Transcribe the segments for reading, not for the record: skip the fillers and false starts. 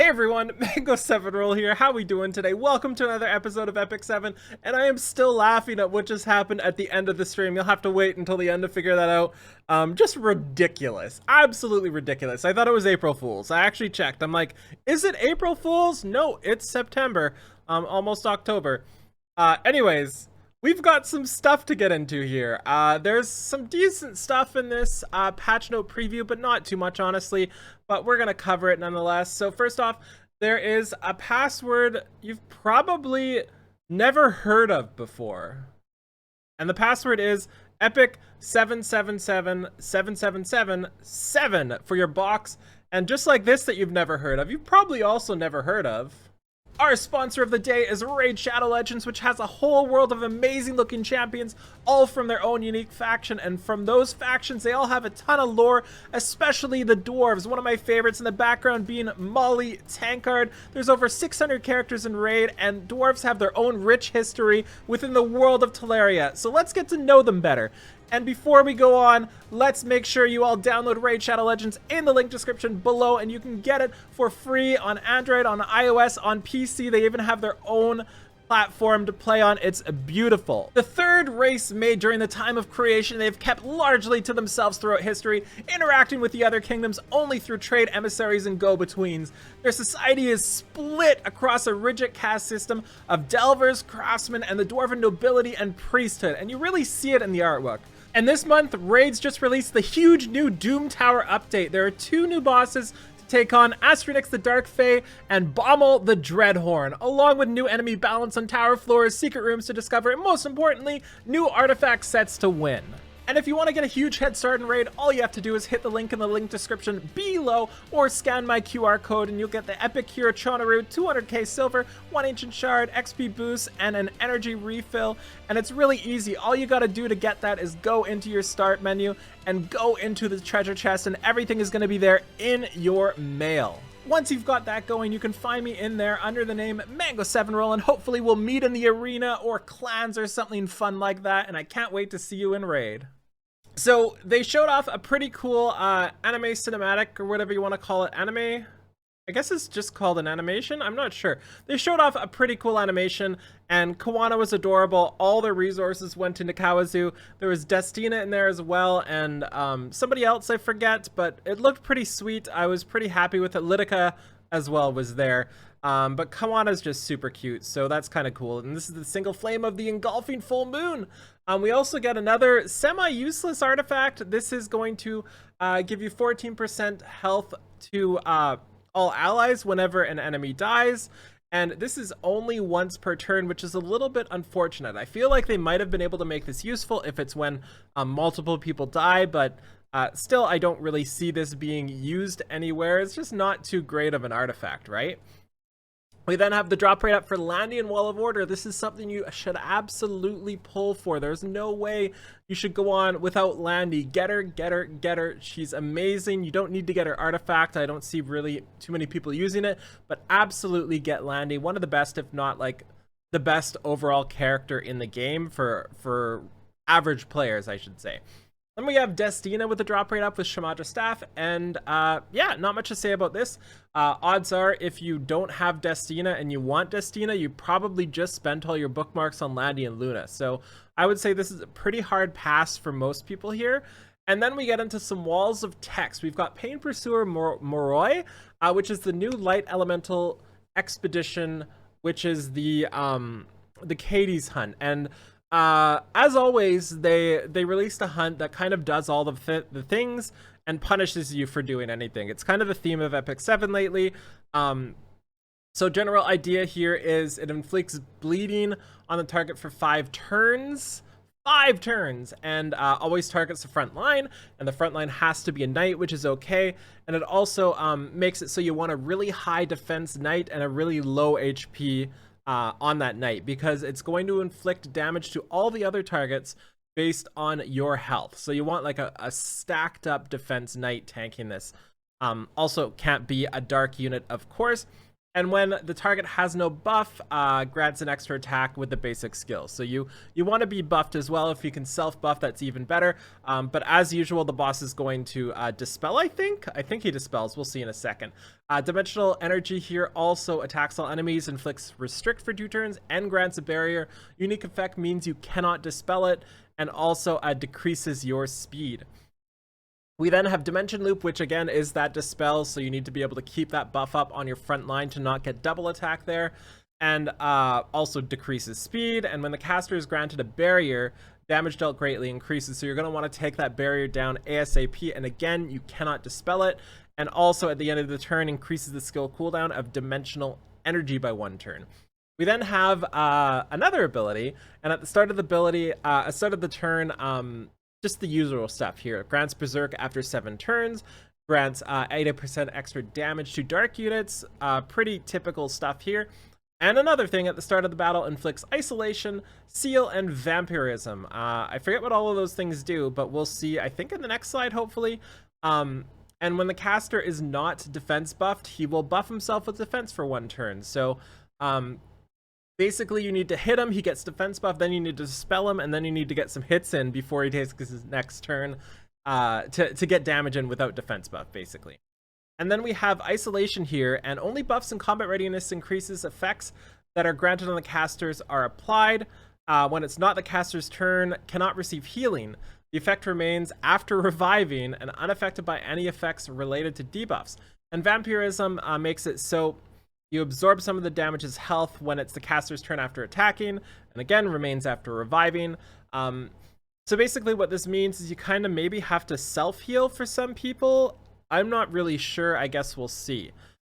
Hey everyone, Mango7Roll here. How we doing today? Welcome to another episode of Epic 7, and I am still laughing at what just happened at the end of the stream. You'll have to wait until the end to figure that out. Just ridiculous. Absolutely ridiculous. I thought it was April Fool's. I actually checked. I'm like, is it April Fool's? No, it's September. Almost October. Anyways, we've got some stuff to get into here. There's some decent stuff in this patch note preview, but not too much, honestly. But we're going to cover it nonetheless. So first off, there is a password you've probably never heard of before. And the password is epic 777777 for your box. And just like this that you've never heard of, you've probably also never heard of. Our sponsor of the day is Raid Shadow Legends, which has a whole world of amazing looking champions, all from their own unique faction, and from those factions, they all have a ton of lore, especially the dwarves, one of my favorites in the background being Molly Tankard. There's over 600 characters in Raid, and dwarves have their own rich history within the world of Teleria, so let's get to know them better. And before we go on, let's make sure you all download Raid Shadow Legends in the link description below, and you can get it for free on Android, on iOS, on PC. They even have their own platform to play on. It's beautiful. The third race made during the time of creation, they've kept largely to themselves throughout history, interacting with the other kingdoms only through trade emissaries and go-betweens. Their society is split across a rigid caste system of delvers, craftsmen, and the dwarven nobility and priesthood, and you really see it in the artwork. And this month, Raids just released the huge new Doom Tower update. There are two new bosses to take on, Astronix the Dark Fae and Bommel the Dreadhorn, along with new enemy balance on tower floors, secret rooms to discover, and most importantly, new artifact sets to win. And if you want to get a huge head start in Raid, all you have to do is hit the link in the link description below or scan my QR code and you'll get the Epic Hero Chonaru, 200k silver, 1 ancient shard, XP boost, and an energy refill. And it's really easy. All you got to do to get that is go into your start menu and go into the treasure chest, and everything is going to be there in your mail. Once you've got that going, you can find me in there under the name Mango7Roll, and hopefully we'll meet in the arena or clans or something fun like that, and I can't wait to see you in Raid. So they showed off a pretty cool anime cinematic, or whatever you want to call it. Anime? I guess it's just called an animation? I'm not sure. They showed off a pretty cool animation, and Kawana was adorable. All their resources went into Kawazu. There was Destina in there as well, and somebody else I forget, but it looked pretty sweet. I was pretty happy with it. Litika as well was there. But Kawana's just super cute, so that's kind of cool. And this is the single flame of the engulfing full moon. We also get another semi-useless artifact. This is going to give you 14% health to all allies whenever an enemy dies, and this is only once per turn, which is a little bit unfortunate. I feel like they might have been able to make this useful if it's when multiple people die, but still I don't really see this being used anywhere. It's just not too great of an artifact, right? We then have the drop rate up for Landy and Wall of Order. This is something you should absolutely pull for. There's no way you should go on without Landy. Get her, get her, get her. She's amazing. You don't need to get her artifact. I don't see really too many people using it, but absolutely get Landy. One of the best, if not like the best overall character in the game for average players, I should say. Then we have Destina with the drop rate up with Shamaja Staff, and yeah, not much to say about this. Odds are, if you don't have Destina and you want Destina, you probably just spent all your bookmarks on Landy and Luna. So I would say this is a pretty hard pass for most people here. And then we get into some walls of text. We've got Pain Pursuer Moroi, which is the new light elemental expedition, which is the Katie's hunt. And as always, they released a hunt that kind of does all the things and punishes you for doing anything. It's kind of the theme of Epic 7 lately. So general idea here is it inflicts bleeding on the target for 5 turns. 5 turns, and always targets the front line, and the front line has to be a knight, which is okay. And it also makes it so you want a really high defense knight and a really low HP on that knight, because it's going to inflict damage to all the other targets based on your health. So you want like a stacked up defense knight tanking this. Also can't be a dark unit, of course. And when the target has no buff, grants an extra attack with the basic skill. So you want to be buffed as well. If you can self-buff, that's even better. But as usual, the boss is going to dispel, I think. I think he dispels. We'll see in a second. Dimensional energy here also attacks all enemies, inflicts restrict for 2 turns, and grants a barrier. Unique effect means you cannot dispel it, and also decreases your speed. We then have Dimension Loop, which again is that dispel, so you need to be able to keep that buff up on your front line to not get double attack there, and also decreases speed. And when the caster is granted a barrier, damage dealt greatly increases, so you're going to want to take that barrier down ASAP, and again, you cannot dispel it. And also at the end of the turn, increases the skill cooldown of Dimensional Energy by 1 turn. We then have another ability, and at the start of the turn, just the usual stuff here. Grants Berserk after 7 turns, grants 80% extra damage to dark units, pretty typical stuff here. And another thing, at the start of the battle, inflicts Isolation, Seal, and Vampirism. I forget what all of those things do, but we'll see, I think, in the next slide, hopefully. And when the caster is not defense buffed, he will buff himself with defense for 1 turn. So, basically, you need to hit him, he gets defense buff, then you need to dispel him, and then you need to get some hits in before he takes his next turn to get damage in without defense buff, basically. And then we have Isolation here, and only buffs and combat readiness increases effects that are granted on the casters are applied. When it's not the caster's turn, cannot receive healing. The effect remains after reviving and unaffected by any effects related to debuffs. And Vampirism makes it so you absorb some of the damage's health when it's the caster's turn after attacking, and again, remains after reviving. So basically what this means is you kind of maybe have to self-heal for some people. I'm not really sure, I guess we'll see.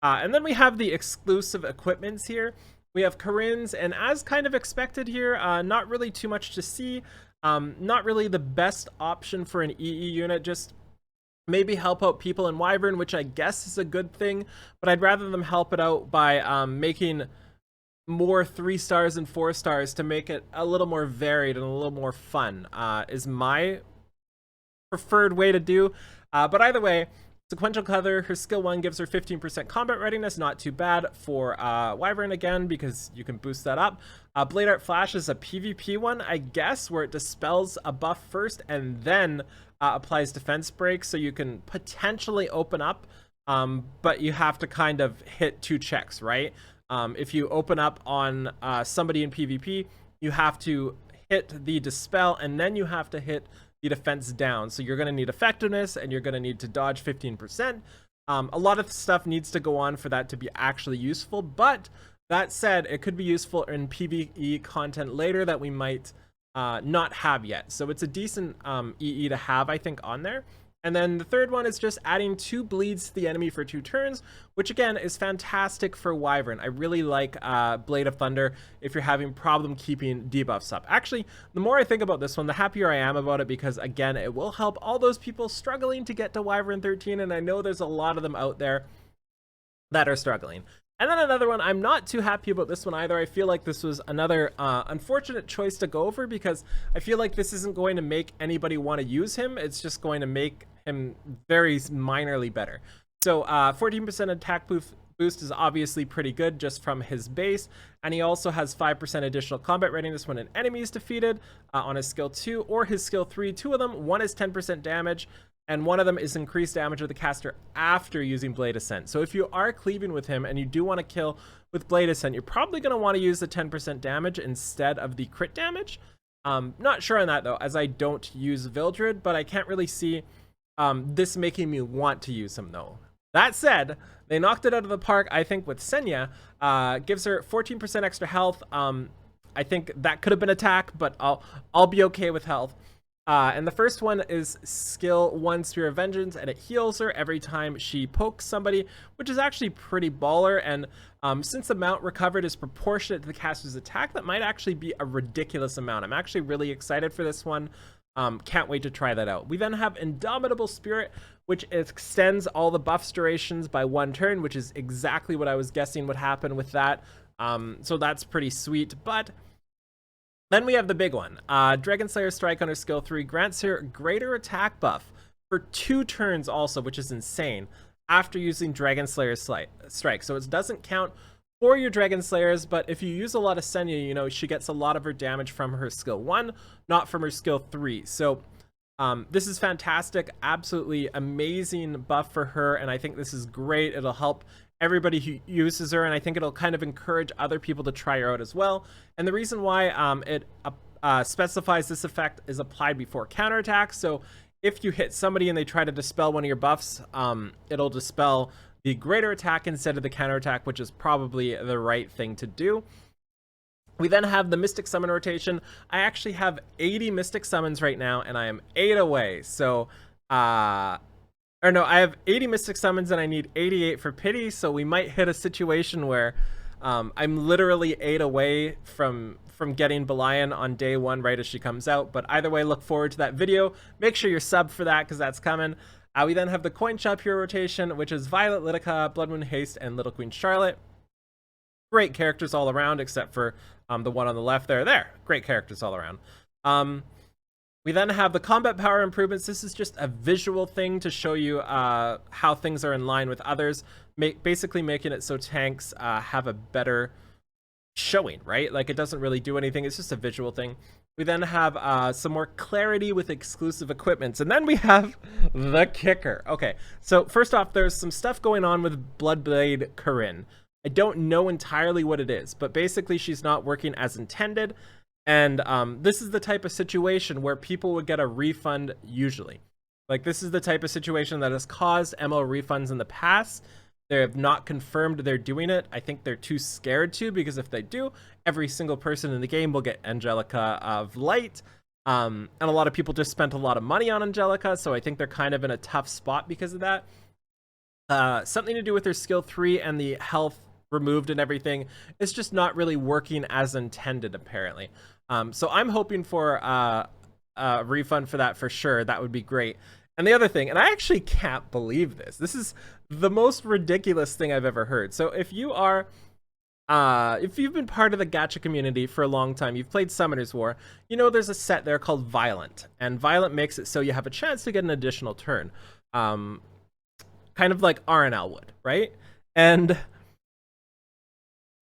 And then we have the exclusive equipments here. We have Corinne's, and as kind of expected here, not really too much to see. Not really the best option for an EE unit, just maybe help out people in Wyvern, which I guess is a good thing, but I'd rather them help it out by making more 3 stars and 4 stars to make it a little more varied and a little more fun, is my preferred way to do. But either way, Sequential Color, her skill 1 gives her 15% combat readiness, not too bad for Wyvern again, because you can boost that up. Blade Art Flash is a PvP one, I guess, where it dispels a buff first and then applies defense break, so you can potentially open up, but you have to kind of hit 2 checks, right? If you open up on somebody in PvP, you have to hit the dispel, and then you have to hit the defense down. So you're going to need effectiveness, and you're going to need to dodge 15%. A lot of stuff needs to go on for that to be actually useful, but that said, it could be useful in PvE content later that we might not have yet. So it's a decent EE to have, I think, on there. And then the third one is just adding 2 bleeds to the enemy for 2 turns, which again is fantastic for Wyvern. I really like Blade of Thunder if you're having problem keeping debuffs up. Actually, the more I think about this one, the happier I am about it, because again, it will help all those people struggling to get to Wyvern 13, and I know there's a lot of them out there that are struggling. And then another one, I'm not too happy about this one either. I feel like this was another unfortunate choice to go over, because I feel like this isn't going to make anybody want to use him. It's just going to make him very minorly better. So 14% attack boost is obviously pretty good just from his base, and he also has 5% additional combat readiness when an enemy is defeated on his skill 2 or his skill 3. 2 of them, one is 10% damage, and one of them is increased damage of the caster after using Blade Ascent. So if you are cleaving with him and you do want to kill with Blade Ascent, you're probably going to want to use the 10% damage instead of the crit damage. Not sure on that though, as I don't use Vildred, but I can't really see this making me want to use him though. That said, they knocked it out of the park, I think, with Senya. Gives her 14% extra health. I think that could have been attack, but I'll be okay with health. And the first one is skill 1, Spear of Vengeance, and it heals her every time she pokes somebody, which is actually pretty baller. And since the amount recovered is proportionate to the caster's attack, that might actually be a ridiculous amount. I'm actually really excited for this one. Can't wait to try that out. We then have Indomitable Spirit, which extends all the buffs durations by 1 turn, which is exactly what I was guessing would happen with that. So that's pretty sweet. But then we have the big one. Dragon Slayer Strike on her skill 3 grants her greater attack buff for 2 turns also, which is insane. after using Dragon Slayer's strike. So it doesn't count for your Dragon Slayers, but if you use a lot of Senya, you know, she gets a lot of her damage from her skill 1, not from her skill 3. So this is fantastic, absolutely amazing buff for her, and I think this is great. It'll help everybody who uses her, and I think it'll kind of encourage other people to try her out as well. And the reason why it specifies this effect is applied before counterattack. So if you hit somebody and they try to dispel one of your buffs, it'll dispel the greater attack instead of the counterattack, which is probably the right thing to do. We then have the Mystic Summon rotation. I actually have 80 Mystic Summons right now, and I am 8 away. So, I have 80 Mystic Summons, and I need 88 for Pity, so we might hit a situation where I'm literally 8 away from getting Belian on day 1 right as she comes out. But either way, look forward to that video. Make sure you're subbed for that, because that's coming. We then have the Coin Shop Hero rotation, which is Violet, Lidica, Blood Moon Haste, and Little Queen Charlotte. Great characters all around, except for the one on the left there. Great characters all around. We then have the combat power improvements. This is just a visual thing to show you how things are in line with others, basically making it so tanks have a better showing, right? Like, it doesn't really do anything. It's just a visual thing. We then have some more clarity with exclusive equipments. And then we have the kicker. Okay, so first off, there's some stuff going on with Bloodblade Corinne. I don't know entirely what it is, but basically she's not working as intended. And this is the type of situation where people would get a refund usually. Like, this is the type of situation that has caused MO refunds in the past. They have not confirmed they're doing it. I think they're too scared to, because if they do, every single person in the game will get Angelica of Light. And a lot of people just spent a lot of money on Angelica, so I think they're kind of in a tough spot because of that. Something to do with their skill 3 and the health removed and everything. It's just not really working as intended, apparently. So I'm hoping for a refund for that for sure. That would be great. And the other thing, and I actually can't believe this. This is the most ridiculous thing I've ever heard. So if you are, if you've been part of the gacha community for a long time, you've played Summoner's War, you know there's a set there called Violent. And Violent makes it so you have a chance to get an additional turn. Kind of like RNL would, right? And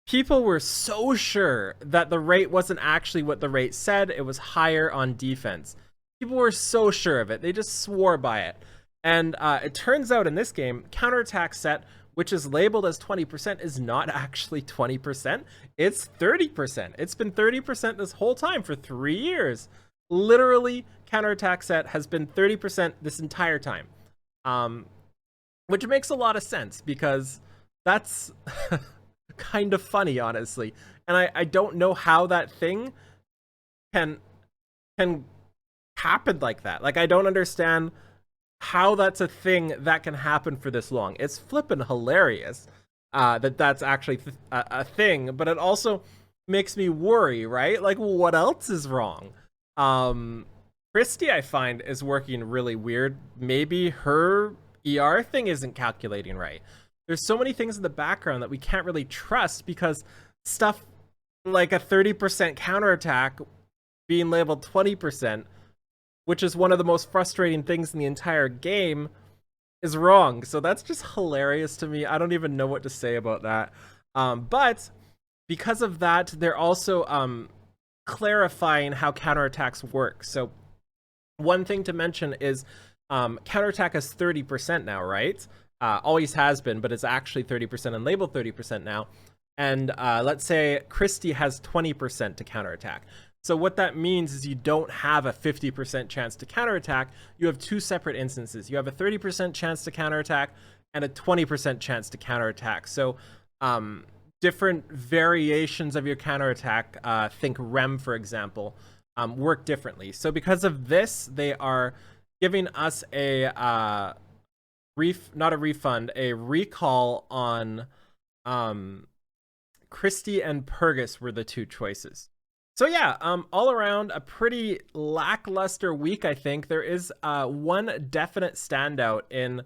people were so sure that the rate wasn't actually what the rate said. It was higher on defense. People were so sure of it. They just swore by it. And it turns out in this game, counterattack set, which is labeled as 20%, is not actually 20%. It's 30%. It's been 30% this whole time for 3 years. Literally, counterattack set has been 30% this entire time. Which makes a lot of sense, because that's kind of funny, honestly. And I don't know how that thing can happen like that. Like, I don't understand how that's a thing that can happen for this long. It's flippin' hilarious that's actually a thing, but it also makes me worry, right? Like, what else is wrong? Christy, I find, is working really weird. Maybe her ER thing isn't calculating right. There's so many things in the background that we can't really trust, because stuff like a 30% counterattack being labeled 20%, which is one of the most frustrating things in the entire game, is wrong. So that's just hilarious to me. I don't even know what to say about that. But because of that, they're also clarifying how counterattacks work. So one thing to mention is counterattack is 30% now, right? Always has been, but it's actually 30% and labeled 30% now. And let's say Christy has 20% to counterattack. So what that means is you don't have a 50% chance to counterattack. You have two separate instances. You have a 30% chance to counterattack and a 20% chance to counterattack. So different variations of your counterattack, think REM, for example, work differently. So because of this, they are giving us a not a refund, a recall on Christy and Purgus were the two choices. So yeah, all around a pretty lackluster week, I think. There is one definite standout in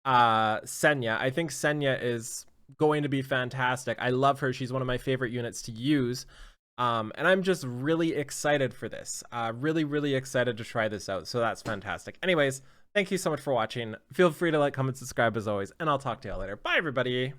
Senya. I think Senya is going to be fantastic. I love her. She's one of my favorite units to use. And I'm just really excited for this. Really, really excited to try this out. So that's fantastic. Anyways, Thank you so much for watching. Feel free to like, comment, subscribe as always, and I'll talk to y'all later. Bye, everybody.